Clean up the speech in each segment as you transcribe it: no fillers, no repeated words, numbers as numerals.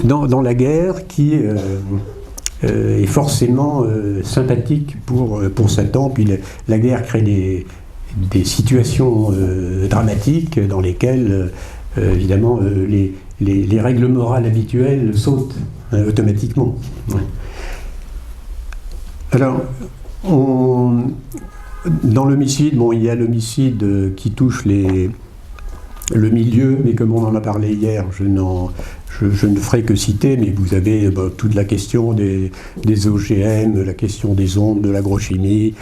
dans la guerre qui est forcément sympathique pour Satan. Puis la guerre crée des situations dramatiques dans lesquelles, évidemment, les règles morales habituelles sautent automatiquement. Ouais. Alors, dans l'homicide, bon, il y a l'homicide qui touche le milieu, mais comme on en a parlé hier, je ne ferai que citer, mais vous avez toute la question des OGM, la question des ondes, de l'agrochimie,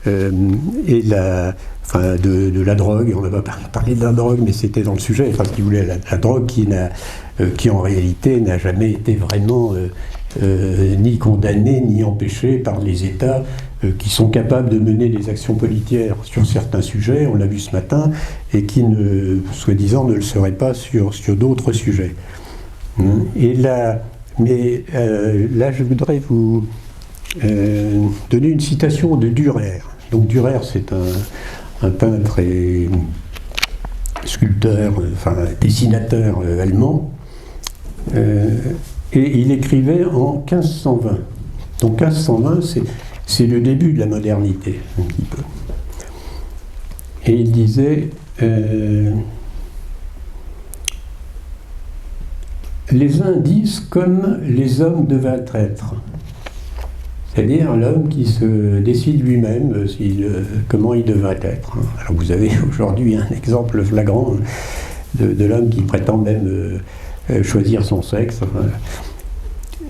et de la drogue. On n'a pas parlé de la drogue, mais c'était dans le sujet. Enfin, si vous voulez, la drogue qui en réalité n'a jamais été vraiment ni condamnée, ni empêchée par les États qui sont capables de mener des actions politiques sur certains sujets, on l'a vu ce matin, et qui, soi-disant, ne le seraient pas sur d'autres sujets. Et là, là, je voudrais vous donner une citation de Dürer. Donc Dürer, c'est un peintre et sculpteur, enfin dessinateur allemand, et il écrivait en 1520. Donc 1520, c'est le début de la modernité, un petit peu. Et il disait les uns disent comme les hommes devaient être. C'est-à-dire l'homme qui se décide lui-même comment il devrait être. Alors vous avez aujourd'hui un exemple flagrant de l'homme qui prétend même choisir son sexe.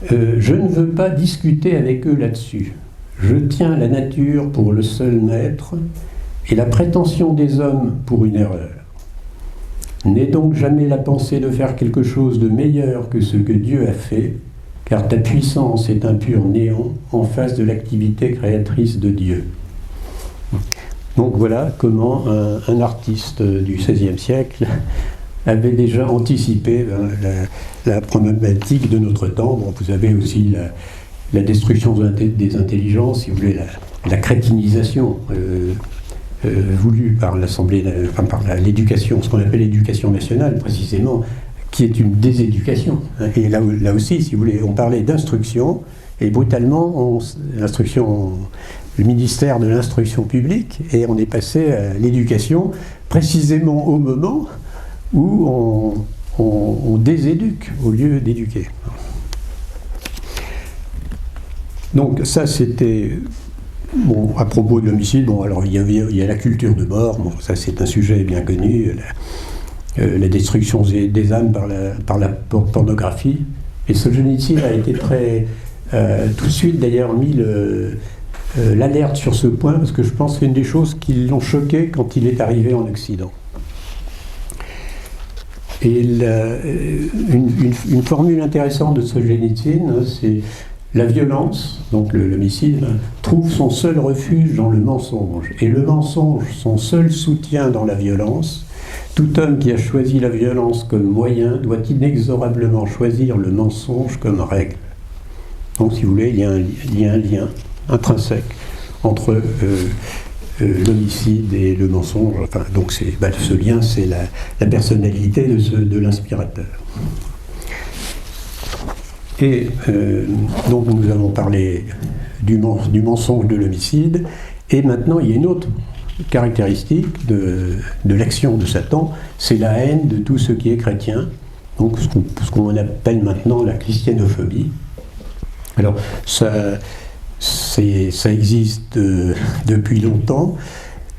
Je ne veux pas discuter avec eux là-dessus. Je tiens la nature pour le seul maître et la prétention des hommes pour une erreur. N'aie donc jamais la pensée de faire quelque chose de meilleur que ce que Dieu a fait, car ta puissance est un pur néant en face de l'activité créatrice de Dieu. Donc voilà comment un artiste du XVIe siècle avait déjà anticipé la problématique de notre temps. Bon, vous avez aussi la destruction des intelligences, si vous voulez, la crétinisation voulue par l'Assemblée, enfin par l'éducation, ce qu'on appelle l'éducation nationale précisément, qui est une déséducation. Et là aussi, si vous voulez, on parlait d'instruction, et brutalement, le ministère de l'instruction publique, et on est passé à l'éducation, précisément au moment où on déséduque au lieu d'éduquer. Donc ça, c'était... Bon, à propos de l'homicide, bon, alors il y a la culture de mort, bon, ça c'est un sujet bien connu, la destruction des âmes par la pornographie. Et Solzhenitsyn a été très... tout de suite d'ailleurs mis l'alerte sur ce point, parce que je pense que c'est une des choses qui l'ont choqué quand il est arrivé en Occident. Et une formule intéressante de Solzhenitsyn, c'est la violence, donc l'homicide, trouve son seul refuge dans le mensonge. Et le mensonge, son seul soutien dans la violence. Tout homme qui a choisi la violence comme moyen doit inexorablement choisir le mensonge comme règle. Donc, si vous voulez, il y a un lien intrinsèque entre l'homicide et le mensonge. Enfin, donc, ce lien, c'est la personnalité de l'inspirateur. Et donc, nous avons parlé du mensonge de l'homicide. Et maintenant, il y a une autre caractéristique de l'action de Satan, c'est la haine de tout ce qui est chrétien, donc ce qu'on appelle maintenant la christianophobie. Alors ça existe depuis longtemps.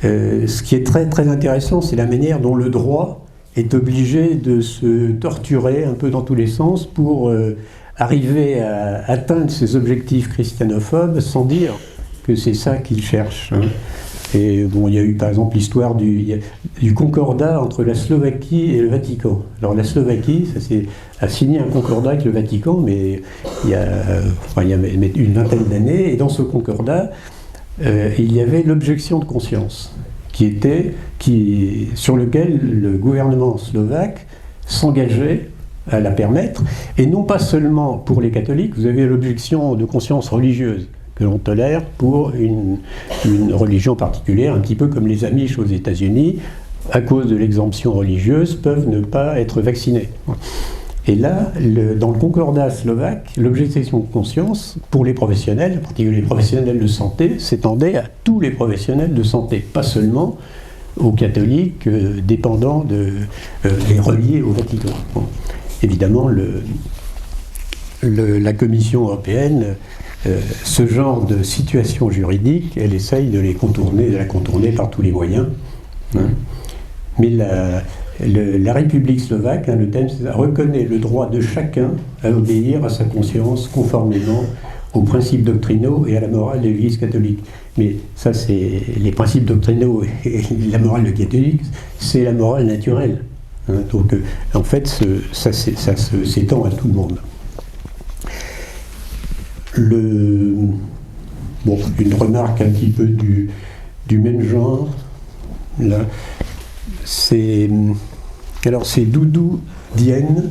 Ce qui est très très intéressant, c'est la manière dont le droit est obligé de se torturer un peu dans tous les sens pour arriver à atteindre ses objectifs christianophobes sans dire que c'est ça qu'il cherche. Et bon, il y a eu par exemple l'histoire du concordat entre la Slovaquie et le Vatican. Alors la Slovaquie a signé un concordat avec le Vatican, mais il y a une vingtaine d'années, et dans ce concordat, il y avait l'objection de conscience, sur lequel le gouvernement slovaque s'engageait à la permettre, et non pas seulement pour les catholiques, vous avez l'objection de conscience religieuse, que l'on tolère pour une religion particulière, un petit peu comme les Amish aux États-Unis, à cause de l'exemption religieuse, peuvent ne pas être vaccinés. Et là, dans le concordat slovaque, l'objection de conscience, pour les professionnels, en particulier les professionnels de santé, s'étendait à tous les professionnels de santé, pas seulement aux catholiques dépendants et reliés au Vatican. Bon. Évidemment, la Commission européenne, ce genre de situation juridique, elle essaye de la contourner par tous les moyens. Hein. Mais la République slovaque, le thème, c'est ça, reconnaît le droit de chacun à obéir à sa conscience conformément aux principes doctrinaux et à la morale de l'Église catholique. Mais ça, c'est les principes doctrinaux et la morale de catholique, c'est la morale naturelle. Hein. Donc, en fait, ça s'étend à tout le monde. Une remarque un petit peu du même genre, là. C'est Doudou Dienne.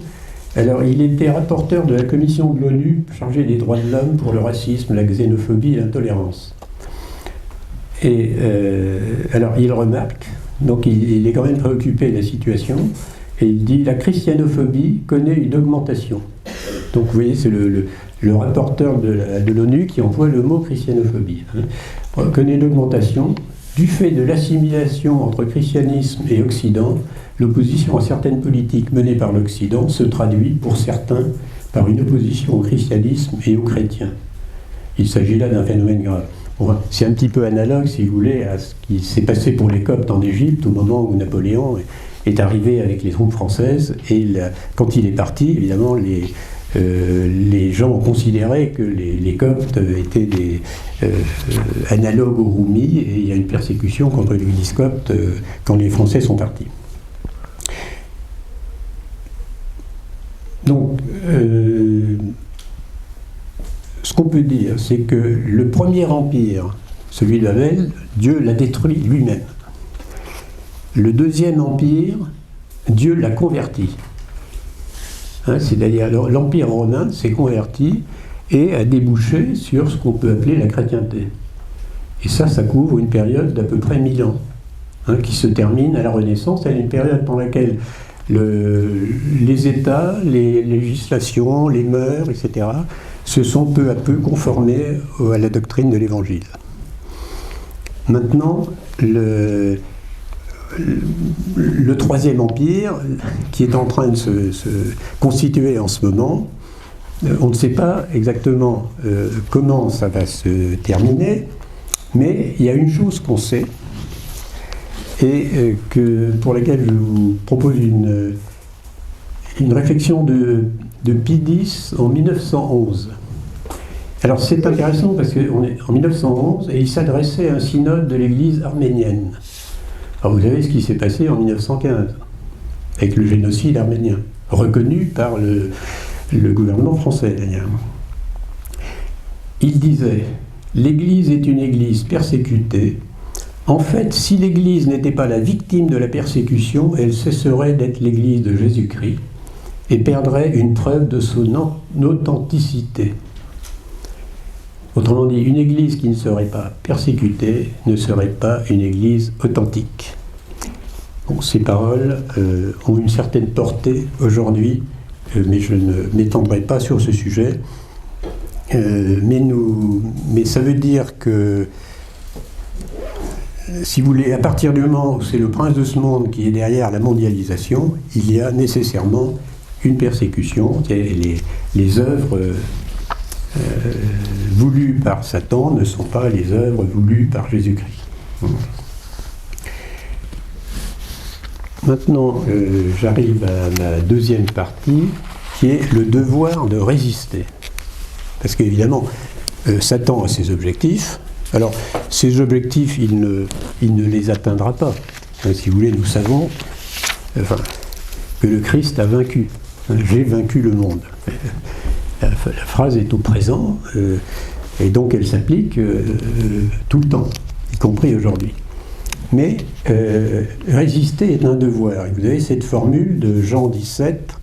Alors, il était rapporteur de la commission de l'ONU chargée des droits de l'homme pour le racisme, la xénophobie et l'intolérance. Et alors, il remarque, donc il est quand même préoccupé de la situation, et il dit « La christianophobie connaît une augmentation ». Donc, vous voyez, c'est le rapporteur de l'ONU qui emploie le mot christianophobie. Hein, connaît une augmentation. Du fait de l'assimilation entre christianisme et Occident, l'opposition à certaines politiques menées par l'Occident se traduit, pour certains, par une opposition au christianisme et aux chrétiens. Il s'agit là d'un phénomène grave. Bon, c'est un petit peu analogue, si vous voulez, à ce qui s'est passé pour les Coptes en Égypte au moment où Napoléon est arrivé avec les troupes françaises. Et quand il est parti, évidemment, les gens ont considéré que les Coptes étaient des analogues aux Roumis, et il y a une persécution contre l'Église copte quand les Français sont partis. Donc, ce qu'on peut dire, c'est que le premier empire, celui de Babel, Dieu l'a détruit lui-même. Le deuxième empire, Dieu l'a converti. Hein, c'est-à-dire l'Empire romain s'est converti et a débouché sur ce qu'on peut appeler la chrétienté. Et ça couvre une période d'à peu près 1000 ans, hein, qui se termine à la Renaissance. C'est une période pendant laquelle les États, les législations, les mœurs, etc., se sont peu à peu conformés à la doctrine de l'Évangile. Maintenant, le troisième empire, qui est en train de se constituer en ce moment, on ne sait pas exactement comment ça va se terminer, mais il y a une chose qu'on sait, et pour laquelle je vous propose une réflexion de Pie X en 1911. Alors c'est intéressant parce qu'on est en 1911 et il s'adressait à un synode de l'Église arménienne. Alors vous savez ce qui s'est passé en 1915, avec le génocide arménien, reconnu par le gouvernement français d'ailleurs. Il disait « L'Église est une Église persécutée. En fait, si l'Église n'était pas la victime de la persécution, elle cesserait d'être l'Église de Jésus-Christ et perdrait une preuve de son authenticité. » Autrement dit, une Église qui ne serait pas persécutée ne serait pas une Église authentique. Bon, ces paroles ont une certaine portée aujourd'hui, mais je ne m'étendrai pas sur ce sujet. Mais ça veut dire que, si vous voulez, à partir du moment où c'est le prince de ce monde qui est derrière la mondialisation, il y a nécessairement une persécution. Les œuvres voulues par Satan ne sont pas les œuvres voulues par Jésus-Christ. Maintenant, j'arrive à ma deuxième partie, qui est le devoir de résister. Parce qu'évidemment, Satan a ses objectifs. Alors, ces objectifs, il ne les atteindra pas. Si vous voulez, nous savons que le Christ a vaincu. J'ai vaincu le monde. La phrase est au présent, et donc elle s'applique tout le temps, y compris aujourd'hui. Mais résister est un devoir. Et vous avez cette formule de Jean 17,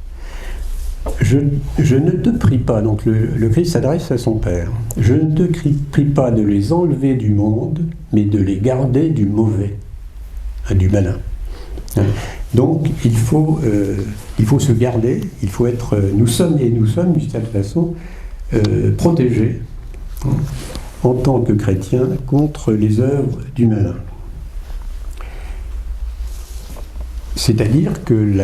je ne te prie pas, donc le Christ s'adresse à son Père, je ne te prie pas de les enlever du monde, mais de les garder du mauvais, du malin. Donc il faut se garder, il faut être, nous sommes d'une certaine façon protégés en tant que chrétiens contre les œuvres du malin. C'est-à-dire que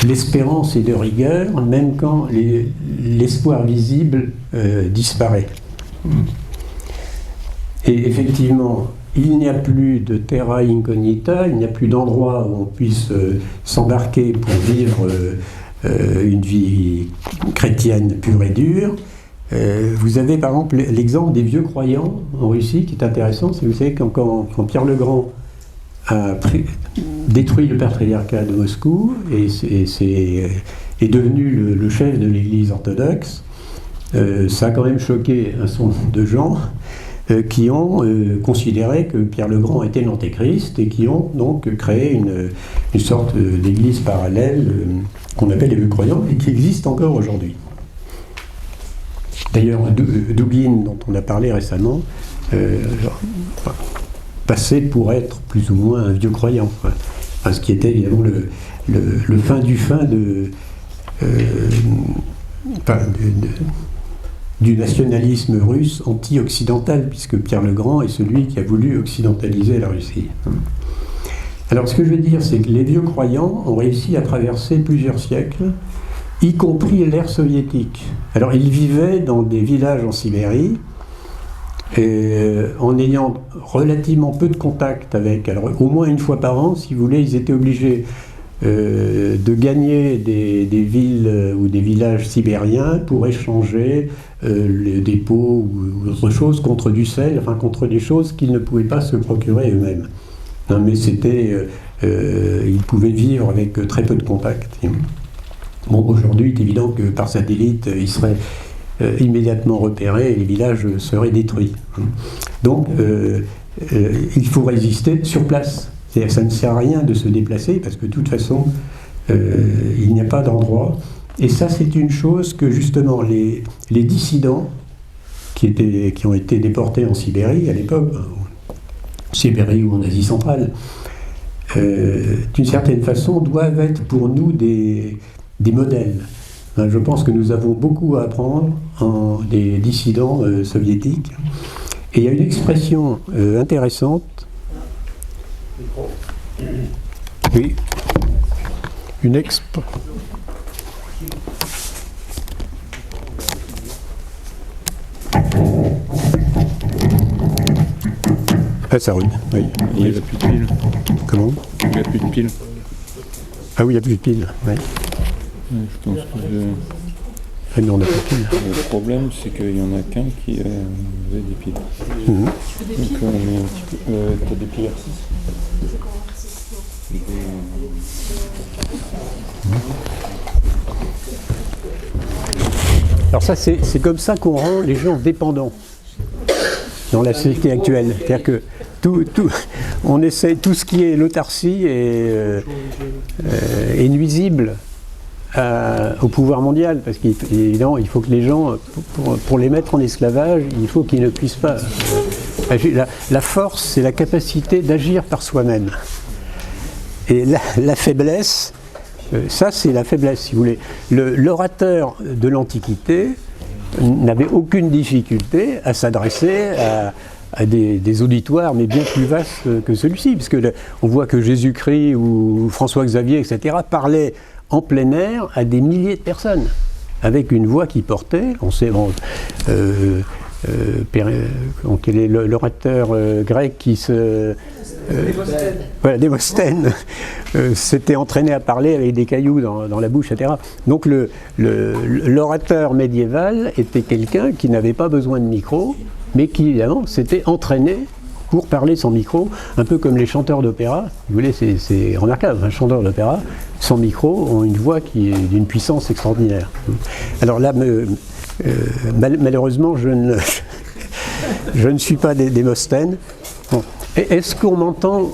l'espérance est de rigueur, même quand l'espoir visible disparaît. Et effectivement, il n'y a plus de terra incognita, il n'y a plus d'endroit où on puisse s'embarquer pour vivre une vie chrétienne pure et dure. Vous avez par exemple l'exemple des vieux croyants en Russie qui est intéressant. C'est, vous savez, quand Pierre le Grand a détruit le patriarcat de Moscou et est devenu le chef de l'Église orthodoxe, ça a quand même choqué un certain nombre de gens qui ont considéré que Pierre le Grand était l'antéchrist et qui ont donc créé une sorte d'église parallèle qu'on appelle les vieux croyants et qui existe encore aujourd'hui. D'ailleurs, Dugin, dont on a parlé récemment, passait pour être plus ou moins un vieux croyant, ce qui était évidemment le fin du fin du nationalisme russe anti-occidental, puisque Pierre le Grand est celui qui a voulu occidentaliser la Russie. Alors ce que je veux dire, c'est que les vieux croyants ont réussi à traverser plusieurs siècles, y compris l'ère soviétique. Alors ils vivaient dans des villages en Sibérie, en ayant relativement peu de contact avec, alors au moins une fois par an, si vous voulez, ils étaient obligés de gagner des villes ou des villages sibériens pour échanger des pots ou autre chose contre du sel, enfin contre des choses qu'ils ne pouvaient pas se procurer eux-mêmes. Non, mais c'était, ils pouvaient vivre avec très peu de contact. Bon, aujourd'hui, il est évident que par satellite, ils seraient immédiatement repérés et les villages seraient détruits. Donc, il faut résister sur place. C'est-à-dire que ça ne sert à rien de se déplacer parce que de toute façon, il n'y a pas d'endroit. Et ça, c'est une chose que justement les dissidents qui ont été déportés en Sibérie à l'époque, en Sibérie ou en Asie centrale, d'une certaine façon, doivent être pour nous des modèles. Je pense que nous avons beaucoup à apprendre des dissidents soviétiques. Et il y a une expression intéressante. Oui. Ah, ça roule, oui. Il n'y a plus de piles. Comment ? Il n'y a plus de piles. Ah oui, il n'y a plus de piles, oui. Je pense que Ah non, on n'a plus de piles. le problème, c'est qu'il y en a qu'un qui avait des piles. Mhm. Donc on met un petit peu... t'as des piles R6 ? Alors ça, c'est comme ça qu'on rend les gens dépendants dans la société actuelle. C'est-à-dire que on essaie, tout ce qui est l'autarcie est nuisible au pouvoir mondial, parce qu'évidemment, il faut que les gens, pour les mettre en esclavage, il faut qu'ils ne puissent pas agir. La force, c'est la capacité d'agir par soi-même. Et la faiblesse, ça c'est la faiblesse, si vous voulez. L'orateur de l'Antiquité n'avait aucune difficulté à s'adresser à des auditoires, mais bien plus vastes que celui-ci, puisque on voit que Jésus-Christ ou François Xavier, etc., parlaient en plein air à des milliers de personnes, avec une voix qui portait. On sait, quel est l'orateur grec qui se... voilà, Démosthène s'était entraîné à parler avec des cailloux dans la bouche, etc. Donc l'orateur médiéval était quelqu'un qui n'avait pas besoin de micro, mais qui évidemment s'était entraîné pour parler sans micro, un peu comme les chanteurs d'opéra. Vous voyez, c'est remarquable, un chanteur d'opéra sans micro ont une voix qui est d'une puissance extraordinaire. Alors là, malheureusement, je ne suis pas Démosthène. Bon. Est-ce qu'on m'entend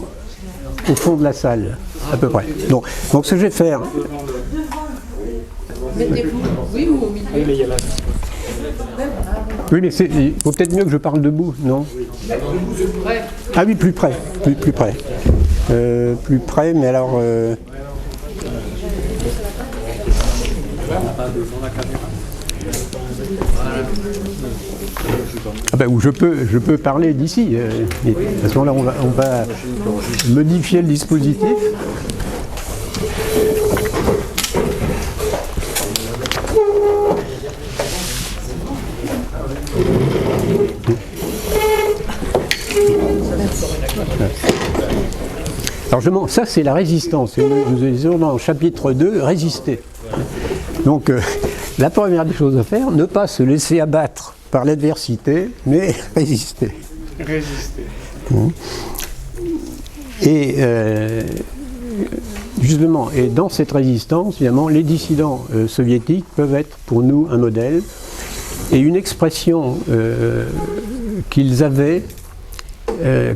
au fond de la salle, à peu près? Donc ce que je vais faire... Mettez-vous, oui, ou au milieu? Oui, mais il faut peut-être mieux que je parle debout, non? Plus près. Ah oui, plus près, plus près. plus près, mais alors... Ah ben, ou je peux parler d'ici. À ce moment-là, on va modifier le dispositif. Alors ça c'est la résistance, nous disons dans le chapitre 2, résister. Donc la première des choses à faire, ne pas se laisser abattre par l'adversité, mais résister. Résister. Et justement, et dans cette résistance, évidemment, les dissidents soviétiques peuvent être pour nous un modèle, et une expression qu'ils avaient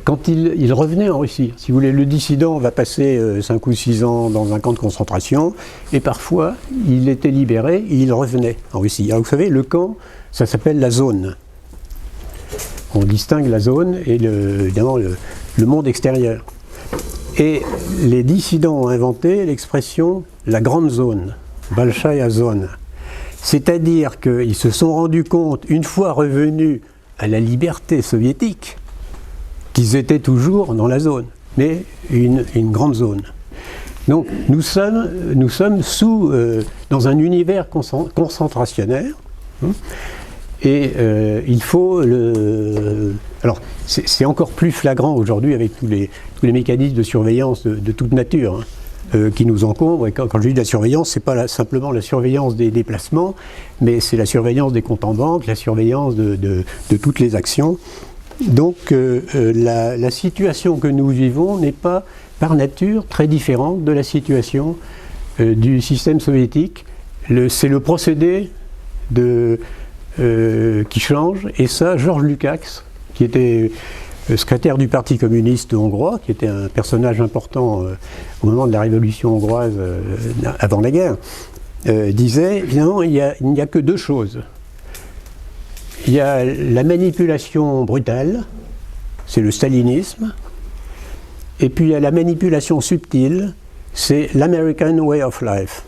quand il revenait en Russie. Si vous voulez, le dissident va passer 5 ou 6 ans dans un camp de concentration, et parfois, il était libéré et il revenait en Russie. Alors vous savez, le camp, ça s'appelle la zone. On distingue la zone et évidemment le monde extérieur. Et les dissidents ont inventé l'expression la grande zone, Balchaya zone. C'est-à-dire qu'ils se sont rendus compte, une fois revenus à la liberté soviétique, qu'ils étaient toujours dans la zone, mais une grande zone. Donc nous sommes dans un univers concentrationnaire, et il faut alors c'est encore plus flagrant aujourd'hui avec tous les mécanismes de surveillance de toute nature qui nous encombrent. Et quand je dis de la surveillance, c'est pas simplement la surveillance des déplacements, mais c'est la surveillance des comptes en banque, la surveillance de toutes les actions. Donc la situation que nous vivons n'est pas par nature très différente de la situation du système soviétique. C'est le procédé qui change, et ça, Georges Lukács, qui était secrétaire du Parti communiste hongrois, qui était un personnage important au moment de la révolution hongroise avant la guerre, disait, évidemment, il n'y a que deux choses. Il y a la manipulation brutale, c'est le stalinisme, et puis il y a la manipulation subtile, c'est l'American Way of Life.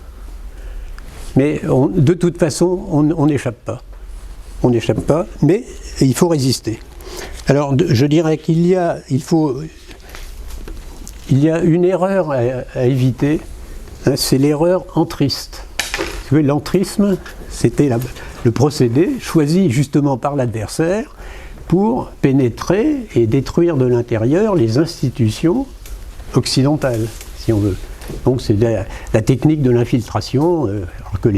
Mais de toute façon, on n'échappe pas. On n'échappe pas, mais il faut résister. Alors, je dirais qu'il y a une erreur à éviter, hein, c'est l'erreur entriste. Vous voyez, l'entrisme, c'était le procédé choisi justement par l'adversaire pour pénétrer et détruire de l'intérieur les institutions occidentales, si on veut. Donc c'est la technique de l'infiltration que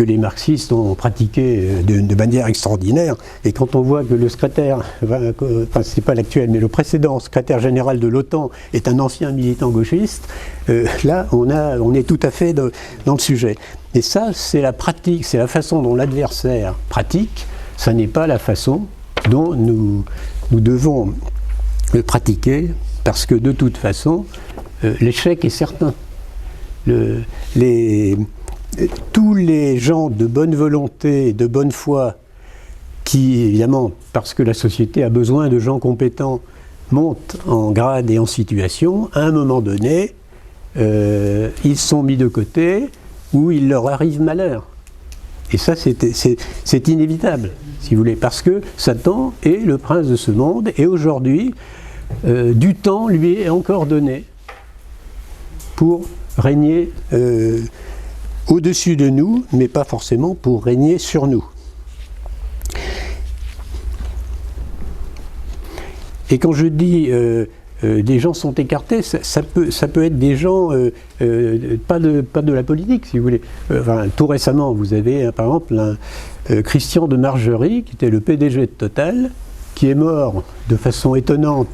les marxistes ont pratiqué de manière extraordinaire. Et quand on voit que le secrétaire, enfin c'est pas l'actuel, mais le précédent secrétaire général de l'OTAN est un ancien militant gauchiste, là on est tout à fait dans le sujet. Et ça, c'est la pratique, c'est la façon dont l'adversaire pratique, ça n'est pas la façon dont nous devons le pratiquer, parce que de toute façon, l'échec est certain. Tous les gens de bonne volonté et de bonne foi qui, évidemment, parce que la société a besoin de gens compétents, montent en grade et en situation, à un moment donné, ils sont mis de côté ou il leur arrive malheur. Et ça, c'est inévitable, si vous voulez, parce que Satan est le prince de ce monde, et aujourd'hui, du temps lui est encore donné pour régner au-dessus de nous, mais pas forcément pour régner sur nous. Et quand je dis des gens sont écartés, ça peut être des gens pas de la politique, si vous voulez. Enfin, tout récemment, vous avez par exemple Christian de Margerie, qui était le PDG de Total, qui est mort de façon étonnante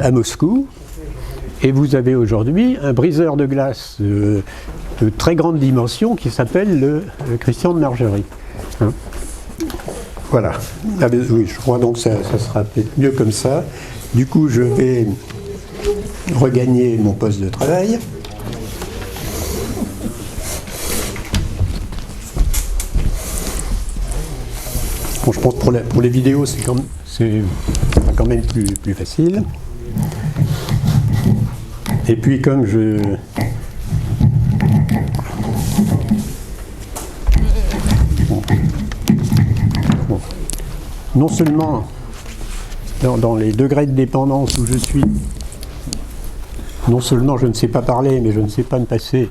à Moscou. Et vous avez aujourd'hui un briseur de glace de très grande dimension qui s'appelle le Christian de Margerie. Hein? Voilà. Ah ben, oui, je crois donc que ça sera peut-être mieux comme ça. Du coup, je vais regagner mon poste de travail. Bon, je pense que pour les vidéos, c'est quand même plus facile. Et puis comme je... Bon. Non seulement dans les degrés de dépendance où je suis, non seulement je ne sais pas parler, mais je ne sais pas me passer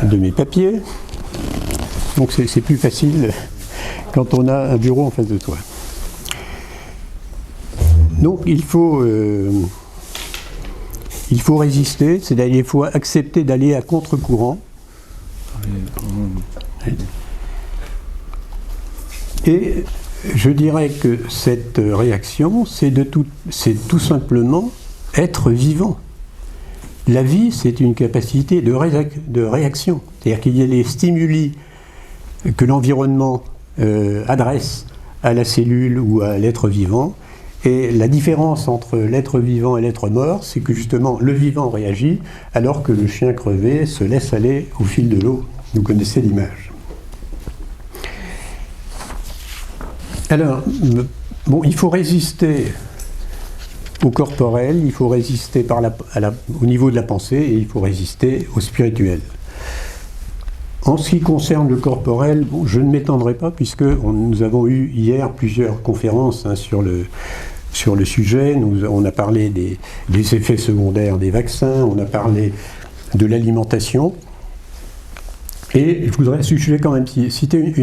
de mes papiers, donc c'est plus facile quand on a un bureau en face de toi. Donc il faut résister, c'est-à-dire il faut accepter d'aller à contre-courant. Et je dirais que cette réaction, c'est tout simplement être vivant. La vie, c'est une capacité de réaction. C'est-à-dire qu'il y a les stimuli que l'environnement adresse à la cellule ou à l'être vivant. Et la différence entre l'être vivant et l'être mort, c'est que justement le vivant réagit alors que le chien crevé se laisse aller au fil de l'eau. Vous connaissez l'image. Alors, bon, il faut résister au corporel, il faut résister au niveau de la pensée et il faut résister au spirituel. En ce qui concerne le corporel, bon, je ne m'étendrai pas puisque nous avons eu hier plusieurs conférences sur le sujet. On a parlé des effets secondaires des vaccins, on a parlé de l'alimentation. Et je voudrais à ce sujet quand même citer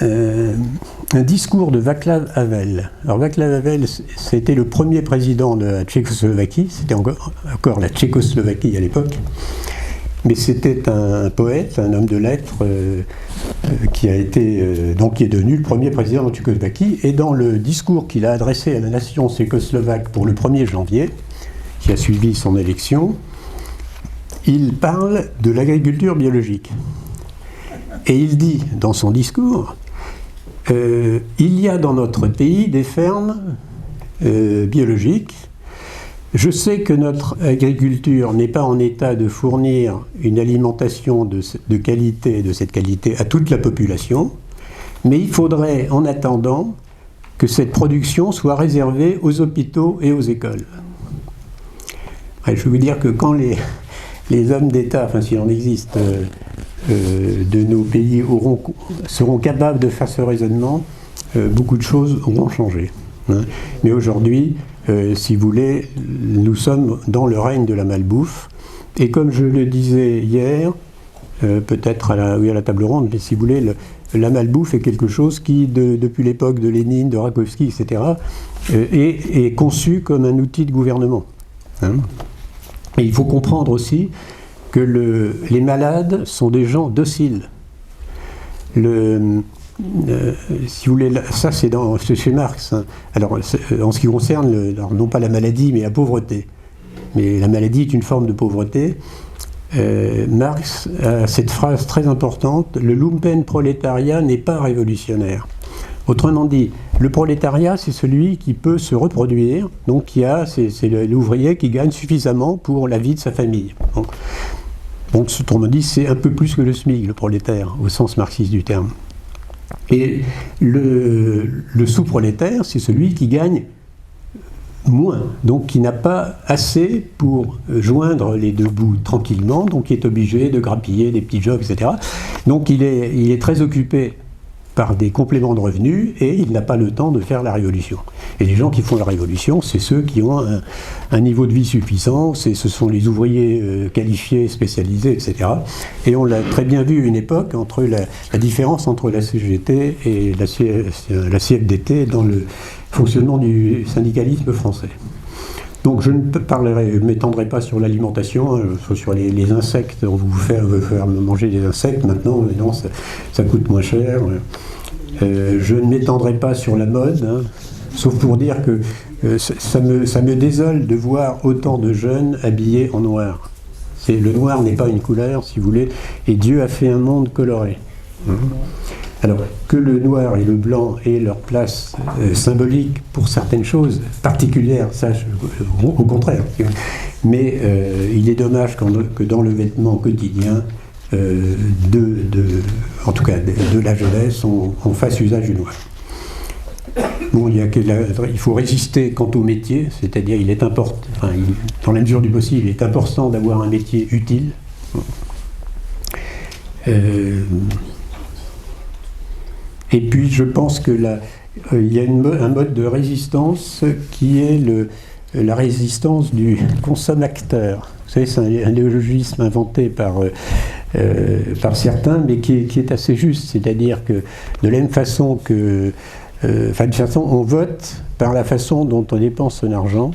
un discours de Václav Havel. Alors Václav Havel, c'était le premier président de la Tchécoslovaquie, c'était encore la Tchécoslovaquie à l'époque, mais c'était un poète, un homme de lettres qui est devenu le premier président de la Tchécoslovaquie, et dans le discours qu'il a adressé à la nation tchécoslovaque pour le 1er janvier, qui a suivi son élection, il parle de l'agriculture biologique. Et il dit dans son discours, il y a dans notre pays des fermes biologiques. Je sais que notre agriculture n'est pas en état de fournir une alimentation de qualité, de cette qualité, à toute la population, mais il faudrait, en attendant, que cette production soit réservée aux hôpitaux et aux écoles. Je vais vous dire que quand les hommes d'État, enfin s'il en existe, de nos pays seront capables de faire ce raisonnement, beaucoup de choses auront changé. Hein. Mais aujourd'hui, si vous voulez, nous sommes dans le règne de la malbouffe. Et comme je le disais hier, peut-être à la table ronde, mais si vous voulez, la malbouffe est quelque chose qui, depuis l'époque de Lénine, de Rakowski, etc., est conçu comme un outil de gouvernement. Hein. Et il faut comprendre aussi que les malades sont des gens dociles. Si vous voulez, ça c'est chez Marx. Hein. Alors, en ce qui concerne, non pas la maladie, mais la pauvreté. Mais la maladie est une forme de pauvreté. Marx a cette phrase très importante, le lumpenprolétariat n'est pas révolutionnaire. Autrement dit, le prolétariat, c'est celui qui peut se reproduire, donc c'est l'ouvrier qui gagne suffisamment pour la vie de sa famille. Donc, autrement dit, c'est un peu plus que le SMIC, le prolétaire, au sens marxiste du terme. Et le sous-prolétaire, c'est celui qui gagne moins, donc qui n'a pas assez pour joindre les deux bouts tranquillement, donc qui est obligé de grappiller des petits jobs, etc. Donc il est très occupé par des compléments de revenus et il n'a pas le temps de faire la révolution. Et les gens qui font la révolution, c'est ceux qui ont un niveau de vie suffisant, ce sont les ouvriers qualifiés, spécialisés, etc. Et on l'a très bien vu à une époque entre la différence entre la CGT et la CFDT dans le fonctionnement du syndicalisme français. Donc je ne m'étendrai pas sur l'alimentation, sur les insectes. On veut faire manger des insectes maintenant, mais non, ça coûte moins cher. Je ne m'étendrai pas sur la mode, hein, sauf pour dire que ça me désole de voir autant de jeunes habillés en noir. Le noir n'est pas une couleur, si vous voulez, et Dieu a fait un monde coloré. Alors, que le noir et le blanc aient leur place symbolique pour certaines choses particulières, ça, au contraire. Mais il est dommage que dans le vêtement quotidien, en tout cas de la jeunesse, on fasse usage du noir. Bon, il faut résister quant au métier, c'est-à-dire il est important, dans la mesure du possible, il est important d'avoir un métier utile. Et puis je pense que il y a un mode de résistance qui est la résistance du consommateur. Vous savez, c'est un néologisme inventé par certains, mais qui est assez juste. C'est-à-dire que de la même façon que... de toute façon, on vote par la façon dont on dépense son argent.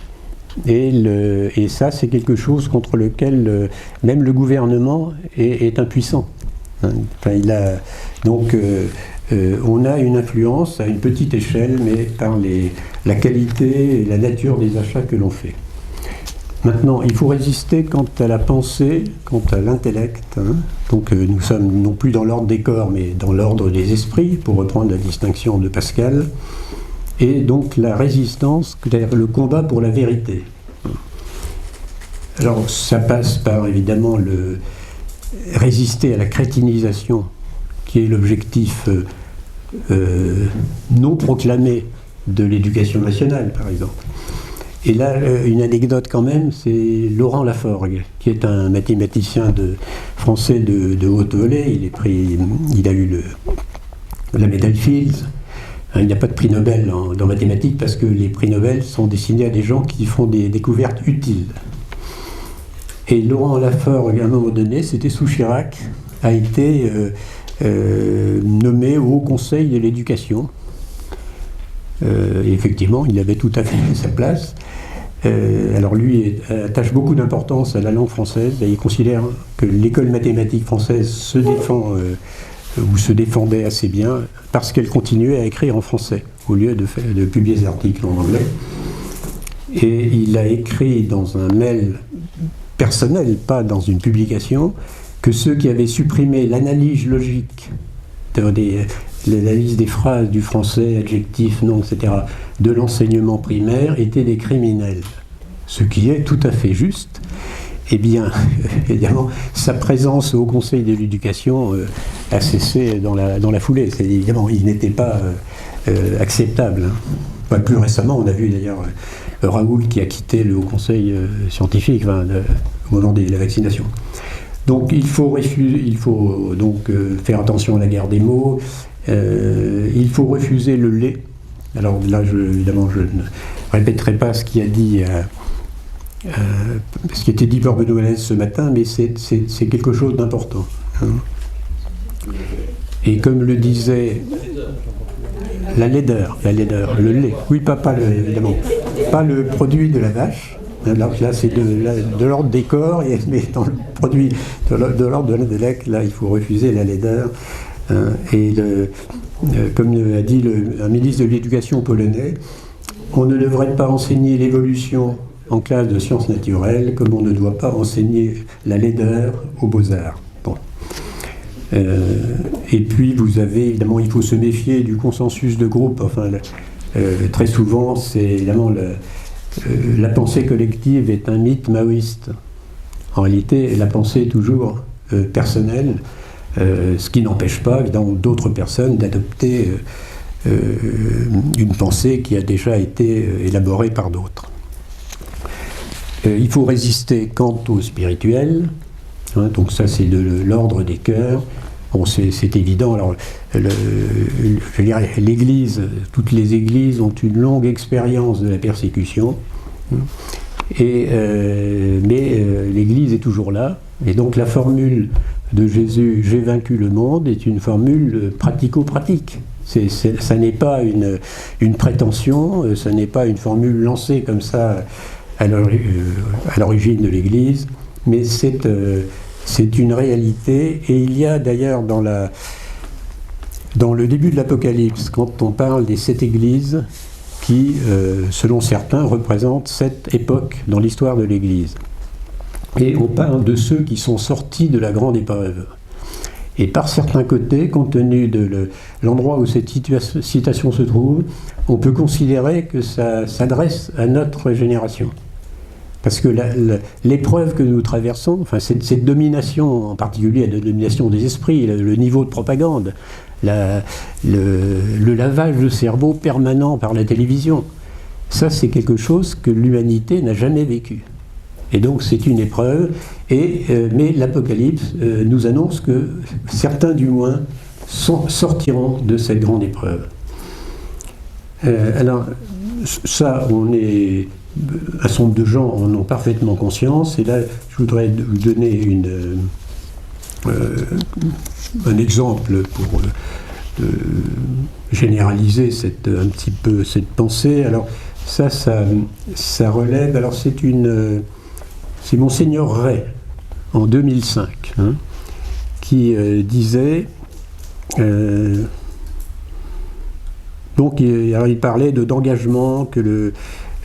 Et ça, c'est quelque chose contre lequel même le gouvernement est impuissant. Donc, on a une influence à une petite échelle, mais par la qualité et la nature des achats que l'on fait. Maintenant, il faut résister quant à la pensée, quant à l'intellect. Donc nous sommes non plus dans l'ordre des corps, mais dans l'ordre des esprits, pour reprendre la distinction de Pascal. Et donc la résistance, c'est-à-dire le combat pour la vérité. Alors ça passe par évidemment résister à la crétinisation, qui est l'objectif non proclamé de l'éducation nationale, par exemple. Et là, une anecdote quand même, c'est Laurent Laforgue, qui est un mathématicien français de haute volée. Il a eu la médaille Fields. Il n'y a pas de prix Nobel dans mathématiques parce que les prix Nobel sont destinés à des gens qui font des découvertes utiles. Et Laurent Laforgue, à un moment donné, c'était sous Chirac, a été nommé au Haut Conseil de l'éducation. Et effectivement, il avait tout à fait sa place. Alors lui attache beaucoup d'importance à la langue française et il considère que l'école mathématique française se défend ou se défendait assez bien parce qu'elle continuait à écrire en français au lieu de publier des articles en anglais. Et il a écrit dans un mail personnel, pas dans une publication, que ceux qui avaient supprimé l'analyse logique l'analyse des phrases du français, adjectifs, noms, etc., de l'enseignement primaire étaient des criminels. Ce qui est tout à fait juste. Eh bien, évidemment, sa présence au Conseil de l'éducation a cessé dans la foulée. Évidemment, il n'était pas acceptable. Plus récemment, on a vu d'ailleurs Raoult qui a quitté le Haut Conseil scientifique au moment de la vaccination. Donc il faut donc faire attention à la guerre des mots. Il faut refuser le lait. Alors là, évidemment, je ne répéterai pas ce qui a dit, ce qui était dit par Benoît Alès ce matin, mais c'est quelque chose d'important. Et comme le disait la laideur, le lait. Oui, évidemment, pas le produit de la vache. Alors là, c'est de l'ordre des corps, mais dans le produit de l'ordre de lait, là, il faut refuser la laideur. Et comme a dit un ministre de l'Éducation polonais, on ne devrait pas enseigner l'évolution en classe de sciences naturelles comme on ne doit pas enseigner la laideur aux beaux-arts. Bon. Et puis vous avez, évidemment, il faut se méfier du consensus de groupe. Enfin, très souvent, c'est évidemment la pensée collective est un mythe maoïste. En réalité, la pensée est toujours personnelle. Ce qui n'empêche pas, évidemment, d'autres personnes d'adopter une pensée qui a déjà été élaborée par d'autres. Il faut résister quant au spirituel, donc ça c'est de l'ordre des cœurs. Bon, c'est évident. Alors, je dirais, l'Église, toutes les Églises ont une longue expérience de la persécution, mais l'Église est toujours là, et donc la formule de Jésus « J'ai vaincu le monde » est une formule pratico-pratique. Ça n'est pas une prétention, ça n'est pas une formule lancée comme ça à l'origine de l'Église, mais c'est une réalité. Et il y a d'ailleurs dans le début de l'Apocalypse, quand on parle des 7 églises qui, selon certains, représentent 7 époques dans l'histoire de l'Église. Et on parle de ceux qui sont sortis de la grande épreuve. Et par certains côtés, compte tenu de l'endroit où cette citation se trouve, on peut considérer que ça s'adresse à notre génération. Parce que l'épreuve que nous traversons, enfin cette domination, en particulier la domination des esprits, le niveau de propagande, le lavage de cerveau permanent par la télévision. Ça, c'est quelque chose que l'humanité n'a jamais vécu. Et donc, c'est une épreuve. Mais l'Apocalypse nous annonce que certains, du moins, sortiront de cette grande épreuve. Alors, ça, un certain nombre de gens en ont parfaitement conscience. Et là, je voudrais vous donner un exemple pour généraliser un petit peu cette pensée. Alors, ça relève. Alors, c'est Monseigneur Ray, en 2005, qui disait. Donc, il parlait d'engagement,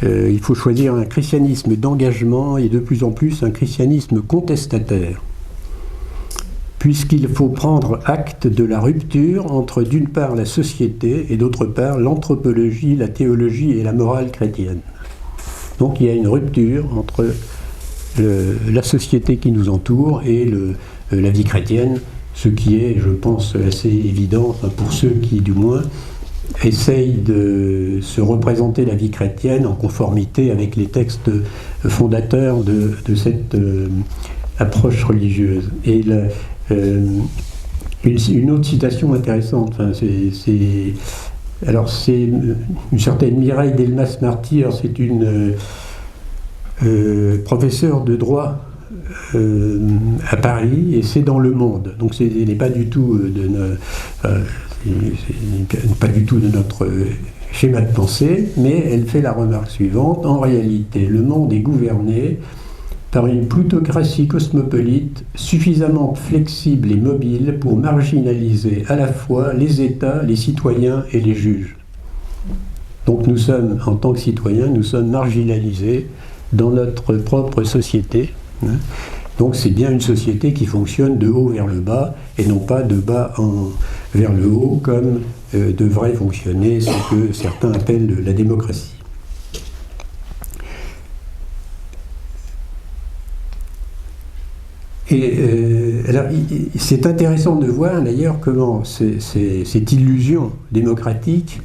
il faut choisir un christianisme d'engagement et de plus en plus un christianisme contestataire, puisqu'il faut prendre acte de la rupture entre d'une part la société et d'autre part l'anthropologie, la théologie et la morale chrétienne. Donc il y a une rupture entre la société qui nous entoure et la vie chrétienne, ce qui est, je pense, assez évident pour ceux qui, du moins, essayent de se représenter la vie chrétienne en conformité avec les textes fondateurs de cette approche religieuse. Et une autre citation intéressante, c'est une certaine Mireille Delmas-Martyr, c'est une professeure de droit à Paris, et c'est dans Le Monde. Donc ce n'est pas du tout pas du tout de notre schéma de pensée, mais elle fait la remarque suivante: en réalité, le monde est gouverné par une plutocratie cosmopolite suffisamment flexible et mobile pour marginaliser à la fois les États, les citoyens et les juges. Donc nous sommes, en tant que citoyens, nous sommes marginalisés dans notre propre société. Donc c'est bien une société qui fonctionne de haut vers le bas et non pas de bas vers le haut comme devrait fonctionner ce que certains appellent la démocratie. Et alors, c'est intéressant de voir d'ailleurs comment cette illusion démocratique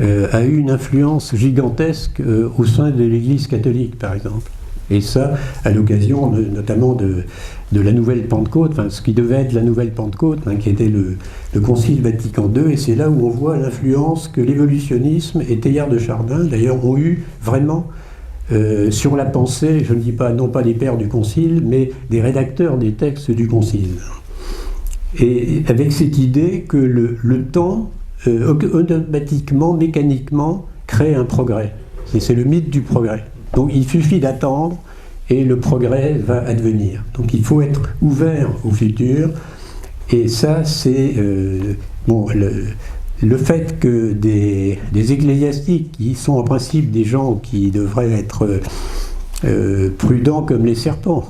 a eu une influence gigantesque au sein de l'Église catholique, par exemple. Et ça, à l'occasion notamment de la Nouvelle Pentecôte, ce qui devait être la Nouvelle Pentecôte, qui était le Concile Vatican II, et c'est là où on voit l'influence que l'évolutionnisme et Teilhard de Chardin, d'ailleurs, ont eu vraiment sur la pensée, je ne dis pas, non pas des pères du Concile, mais des rédacteurs des textes du Concile. Et avec cette idée que le temps, automatiquement, mécaniquement, crée un progrès. C'est le mythe du progrès. Donc il suffit d'attendre et le progrès va advenir. Donc il faut être ouvert au futur. Et ça, c'est le fait que des ecclésiastiques, qui sont en principe des gens qui devraient être prudents comme les serpents,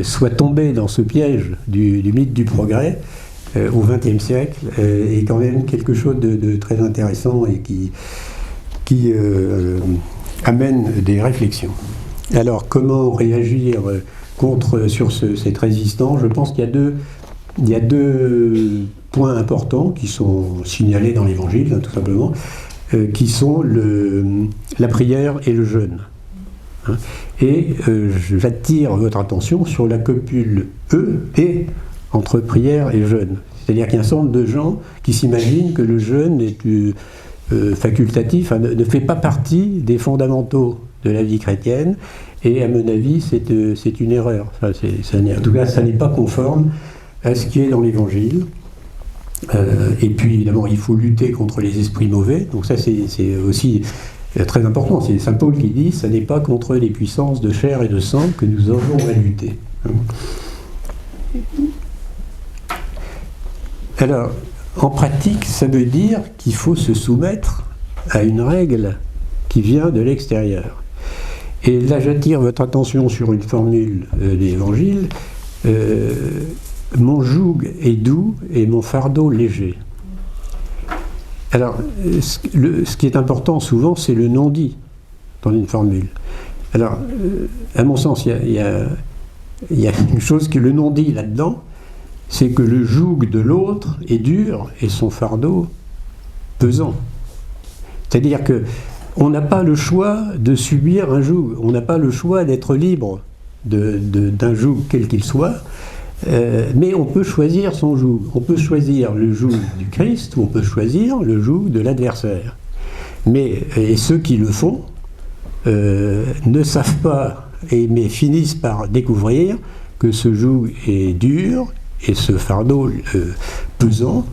soient tombés dans ce piège du mythe du progrès au XXe siècle est quand même quelque chose de très intéressant et qui amène des réflexions. Alors, comment réagir sur cette résistance? Je pense qu'il y a deux points importants qui sont signalés dans l'Évangile, tout simplement, qui sont la prière et le jeûne. Et j'attire votre attention sur la copule et entre prière et jeûne. C'est-à-dire qu'il y a un certain nombre de gens qui s'imaginent que le jeûne est facultatif, ne fait pas partie des fondamentaux de la vie chrétienne, et à mon avis c'est une erreur. En tout cas, ça n'est pas conforme à ce qui est dans l'Évangile. Et puis évidemment, il faut lutter contre les esprits mauvais, donc ça c'est aussi très important. C'est Saint Paul qui dit: ça n'est pas contre les puissances de chair et de sang que nous avons à lutter. Alors, en pratique, ça veut dire qu'il faut se soumettre à une règle qui vient de l'extérieur. Et là, j'attire votre attention sur une formule de l'Évangile: mon joug est doux et mon fardeau léger. Alors, ce qui est important souvent, c'est le non-dit dans une formule. Alors, à mon sens, il y a une chose qui est le non-dit là-dedans, c'est que le joug de l'autre est dur et son fardeau pesant. C'est-à-dire que on n'a pas le choix de subir un joug, on n'a pas le choix d'être libre d'un joug quel qu'il soit, mais on peut choisir son joug. On peut choisir le joug du Christ ou on peut choisir le joug de l'adversaire. Et ceux qui le font ne savent pas, mais finissent par découvrir que ce joug est dur et ce fardeau pesant,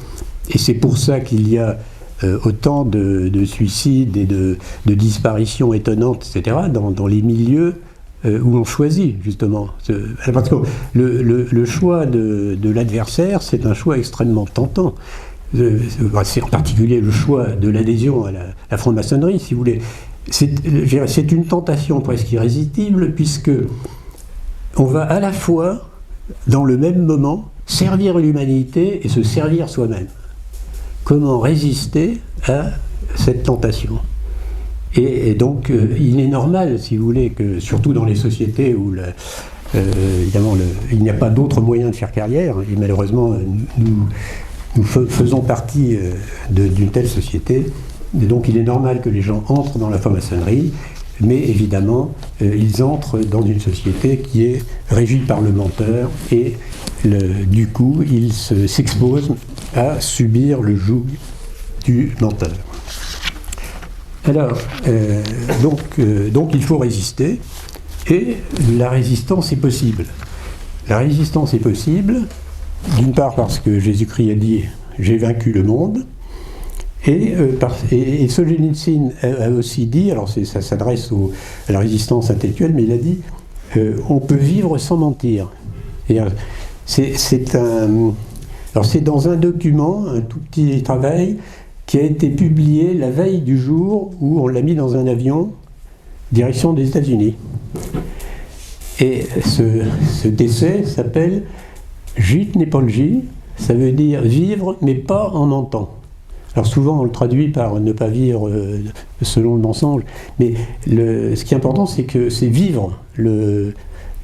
et c'est pour ça qu'il y a autant de suicides et de disparitions étonnantes, etc., dans les milieux où on choisit, justement. Parce que le choix de l'adversaire, c'est un choix extrêmement tentant. C'est en particulier le choix de l'adhésion à la franc-maçonnerie, si vous voulez. C'est une tentation presque irrésistible, puisque on va à la fois, dans le même moment, servir l'humanité et se servir soi-même. Comment résister à cette tentation? Et donc, il est normal, si vous voulez, que surtout dans les sociétés où, évidemment, il n'y a pas d'autre moyen de faire carrière, et malheureusement, nous faisons partie d'une telle société, et donc il est normal que les gens entrent dans la franc-maçonnerie, mais évidemment, ils entrent dans une société qui est régie par le menteur, et du coup, ils s'exposent à subir le joug du menteur. Alors, donc il faut résister, et la résistance est possible. La résistance est possible, d'une part parce que Jésus-Christ a dit « j'ai vaincu le monde », et Solzhenitsyn a aussi dit, alors ça s'adresse à la résistance intellectuelle, mais il a dit on peut vivre sans mentir. C'est dans un document, un tout petit travail, qui a été publié la veille du jour où on l'a mis dans un avion, direction des États-Unis. Et cet essai s'appelle Jit Nepolji, ça veut dire vivre mais pas en mentant. Alors souvent on le traduit par ne pas vivre selon le mensonge, mais ce qui est important c'est que c'est vivre le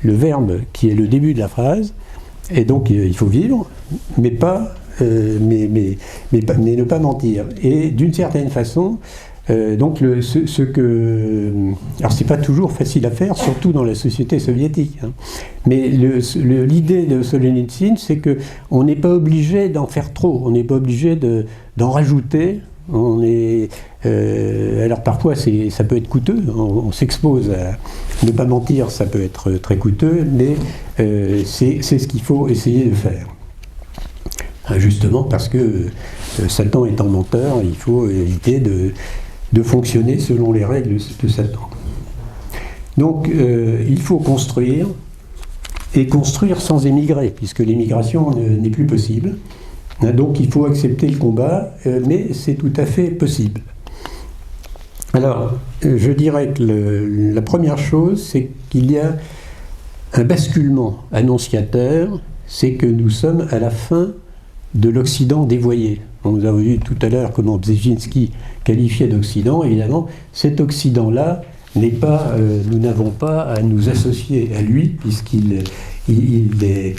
verbe qui est le début de la phrase, et donc il faut vivre, mais pas, mais ne pas mentir. Et d'une certaine façon, alors c'est pas toujours facile à faire, surtout dans la société soviétique, hein. Mais l'idée de Solzhenitsyn, c'est que on n'est pas obligé d'en faire trop, on n'est pas obligé d'en rajouter. Alors parfois ça peut être coûteux, on s'expose à ne pas mentir, ça peut être très coûteux, mais c'est ce qu'il faut essayer de faire. Justement parce que Satan étant menteur, il faut éviter de fonctionner selon les règles de Satan. Donc il faut construire, et construire sans émigrer, puisque l'émigration n'est plus possible. Donc il faut accepter le combat, mais c'est tout à fait possible. Alors, je dirais que la première chose, c'est qu'il y a un basculement annonciateur, c'est que nous sommes à la fin de l'Occident dévoyé. Nous avons vu tout à l'heure comment Brzezinski qualifiait d'Occident. Évidemment, cet Occident-là n'est pas, nous n'avons pas à nous associer à lui, puisqu'il est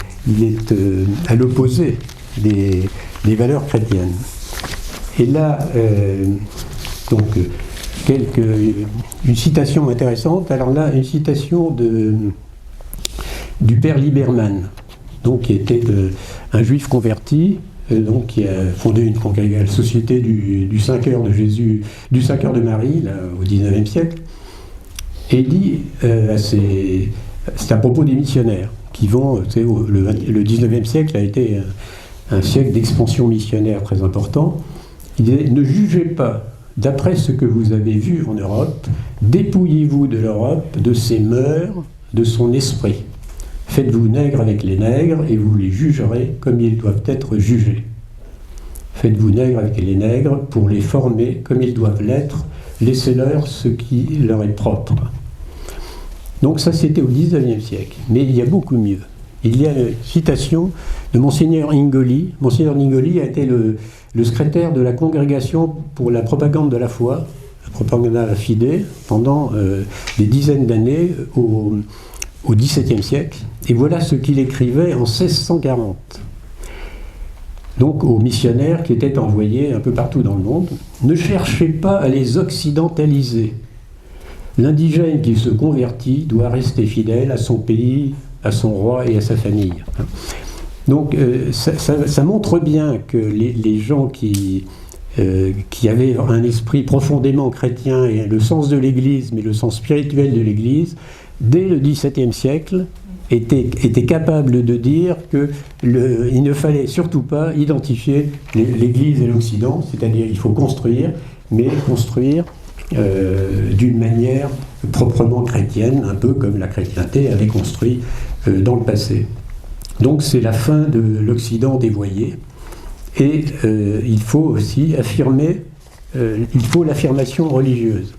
à l'opposé des valeurs chrétiennes. Et là, une citation intéressante. Alors là, une citation du père Lieberman, donc qui était un juif converti, donc qui a fondé une société du Saint-Cœur de Jésus, du Saint-Cœur de Marie, là, au XIXe siècle, et il dit, c'est à propos des missionnaires qui vont, le XIXe siècle a été un siècle d'expansion missionnaire très important. Il disait, ne jugez pas, d'après ce que vous avez vu en Europe, dépouillez-vous de l'Europe, de ses mœurs, de son esprit. Faites-vous nègres avec les nègres et vous les jugerez comme ils doivent être jugés. Faites-vous nègres avec les nègres pour les former comme ils doivent l'être. Laissez-leur ce qui leur est propre. Donc ça, c'était au XIXe siècle. Mais il y a beaucoup mieux. Il y a une citation de Monseigneur Ingoli. Monseigneur Ingoli a été le secrétaire de la Congrégation pour la propagande de la foi, la propaganda fide, pendant des dizaines d'années au XVIIe siècle. Et voilà ce qu'il écrivait en 1640. donc aux missionnaires qui étaient envoyés un peu partout dans le monde. Ne cherchez pas à les occidentaliser. L'indigène qui se convertit doit rester fidèle à son pays, à son roi et à sa famille. Donc ça montre bien que les gens qui avaient un esprit profondément chrétien et le sens de l'Église, mais le sens spirituel de l'Église, dès le XVIIe siècle, étaient capables de dire qu'il ne fallait surtout pas identifier l'Église et l'Occident, c'est-à-dire il faut construire, mais construire d'une manière proprement chrétienne, un peu comme la chrétienté avait construit dans le passé. Donc c'est la fin de l'Occident dévoyé, et il faut aussi affirmer, il faut l'affirmation religieuse.